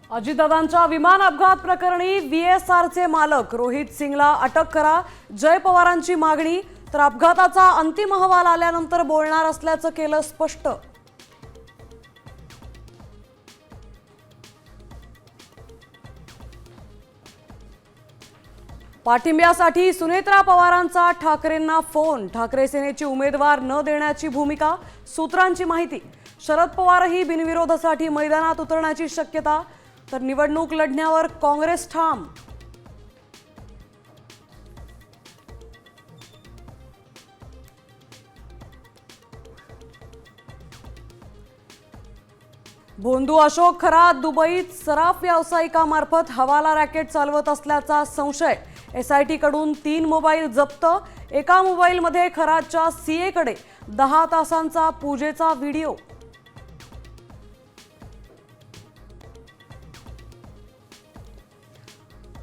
अजितदादांच्या विमान अपघात प्रकरणी व्हीएसआरचे मालक रोहित सिंगला अटक करा, जय पवारांची मागणी. तर अपघाताचा अंतिम अहवाल आल्यानंतर बोलणार असल्याचं केलं स्पष्ट. पाठिंब्यासाठी सुनेत्रा पवारांचा ठाकरेंना फोन. ठाकरे सेनेचे उमेदवार न देण्याची भूमिका. सूत्रांची माहिती, शरद पवारही बिनविरोधासाठी मैदानात उतरण्याची शक्यता. तर निवडणूक लढण्यावर काँग्रेस ठाम. भोंदू अशोक खरात दुबईत सराफ व्यावसायिकामार्फत हवाला रॅकेट चालवत असल्याचा संशय. एसआयटी कडून 3 मोबाईल जप्त. एका मोबाईलमध्ये खरातच्या सीए कडे 10 तासांचा पूजेचा व्हिडिओ.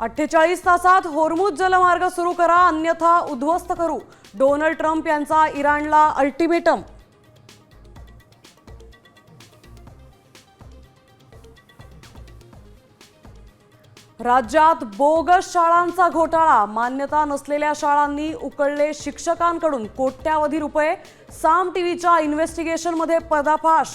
"48 तासात होर्मुझ जलमार्ग सुरू करा, अन्यथा उद्ध्वस्त करू", डोनाल्ड ट्रम्प यांचा इराणला अल्टिमेटम. राज्यात बोगस शाळांचा घोटाळा. मान्यता नसलेल्या शाळांनी उकळले शिक्षकांकडून कोट्यावधी रुपये. साम टीव्हीच्या इन्व्हेस्टिगेशनमध्ये पर्दाफाश.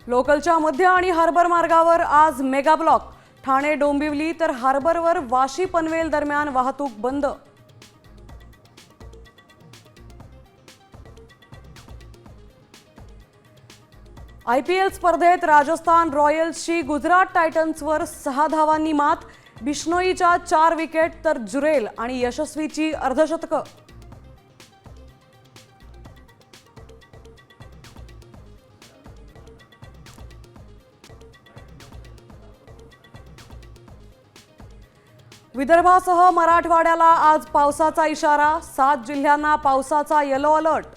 लोकलच्या मध्य आणि हार्बर मार्गावर आज मेगा ब्लॉक. ठाणे डोंबिवली तर हार्बरवर वाशी पनवेल दरम्यान वाहतूक बंद. आयपीएल स्पर्धेत राजस्थान रॉयल्सची गुजरात टायटन्सवर 6 धावांनी मात. बिश्नोईच्या 4 विकेट तर जुरेल आणि यशस्वीची अर्धशतकं. विदर्भासह मराठवाड्याला आज पावसाचा इशारा. 7 जिल्ह्यांना पावसाचा येलो अलर्ट.